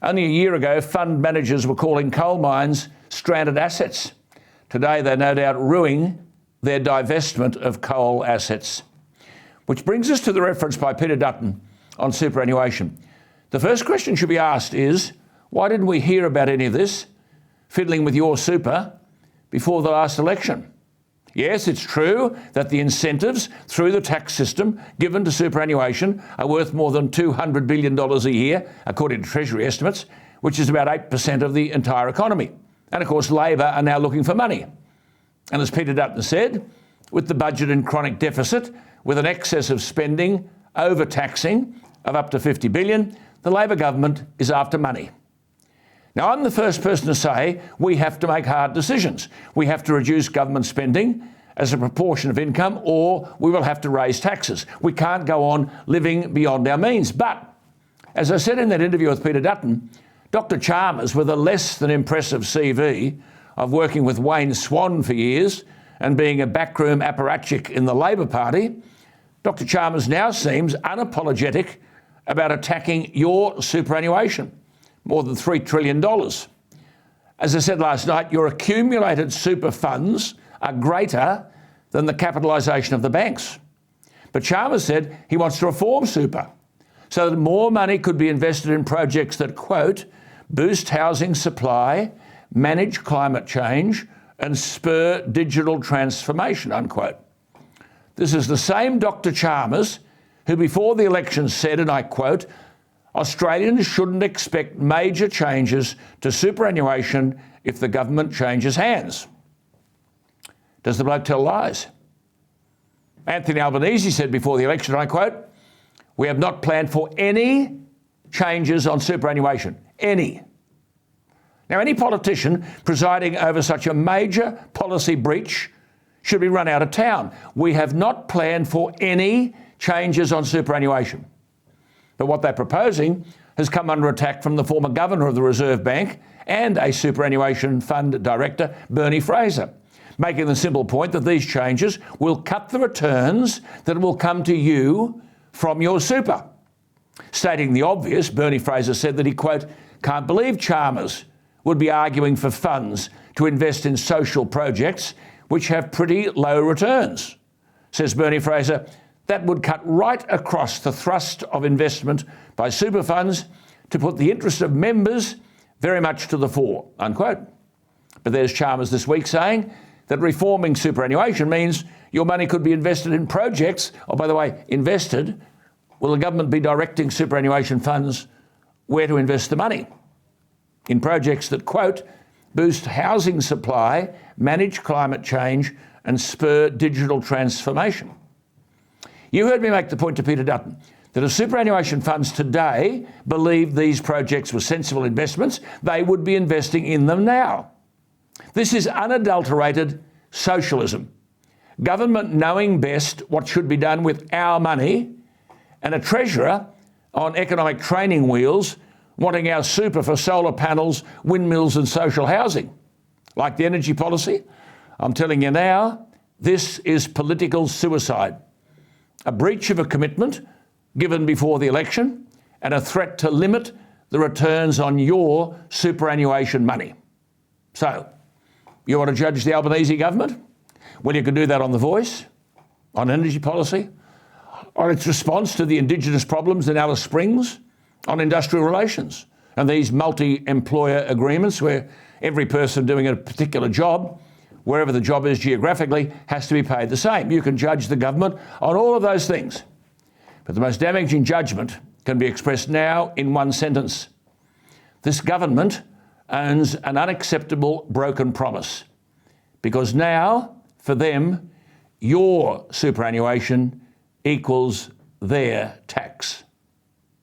Only a year ago, fund managers were calling coal mines stranded assets. Today, they're no doubt ruining their divestment of coal assets. Which brings us to the reference by Peter Dutton on superannuation. The first question should be asked is, why didn't we hear about any of this, fiddling with your super, before the last election? Yes, it's true that the incentives through the tax system given to superannuation are worth more than $200 billion a year, according to Treasury estimates, which is about 8% of the entire economy. And of course, Labor are now looking for money. And as Peter Dutton said, with the budget in chronic deficit, with an excess of spending, overtaxing of up to $50 billion, the Labor government is after money. Now, I'm the first person to say we have to make hard decisions. We have to reduce government spending as a proportion of income, or we will have to raise taxes. We can't go on living beyond our means. But, as I said in that interview with Peter Dutton, Dr. Chalmers, with a less than impressive CV of working with Wayne Swan for years and being a backroom apparatchik in the Labor Party, Dr. Chalmers now seems unapologetic about attacking your superannuation. More than $3 trillion. As I said last night, your accumulated super funds are greater than the capitalisation of the banks. But Chalmers said he wants to reform super so that more money could be invested in projects that, quote, boost housing supply, manage climate change and spur digital transformation, unquote. This is the same Dr. Chalmers who before the election said, and I quote, Australians shouldn't expect major changes to superannuation if the government changes hands. Does the bloke tell lies? Anthony Albanese said before the election, and I quote, we have not planned for any changes on superannuation. Any. Now, any politician presiding over such a major policy breach should be run out of town. We have not planned for any changes on superannuation. But what they're proposing has come under attack from the former governor of the Reserve Bank and a superannuation fund director, Bernie Fraser, making the simple point that these changes will cut the returns that will come to you from your super. Stating the obvious, Bernie Fraser said that he, quote, can't believe Chalmers would be arguing for funds to invest in social projects which have pretty low returns. Says Bernie Fraser, that would cut right across the thrust of investment by super funds to put the interest of members very much to the fore, unquote. But there's Chalmers this week saying that reforming superannuation means your money could be invested in projects, or by the way, invested. Will the government be directing superannuation funds where to invest the money? In projects that, quote, boost housing supply, manage climate change and spur digital transformation. You heard me make the point to Peter Dutton that if superannuation funds today believed these projects were sensible investments, they would be investing in them now. This is unadulterated socialism. Government knowing best what should be done with our money, and a treasurer on economic training wheels wanting our super for solar panels, windmills and social housing. Like the energy policy, I'm telling you now, this is political suicide. A breach of a commitment given before the election and a threat to limit the returns on your superannuation money. So, you want to judge the Albanese government? Well, you can do that on The Voice, on energy policy, on its response to the Indigenous problems in Alice Springs, on industrial relations and these multi-employer agreements where every person doing a particular job, wherever the job is geographically, has to be paid the same. You can judge the government on all of those things. But the most damaging judgment can be expressed now in one sentence. This government owns an unacceptable broken promise, because now, for them, your superannuation equals their tax.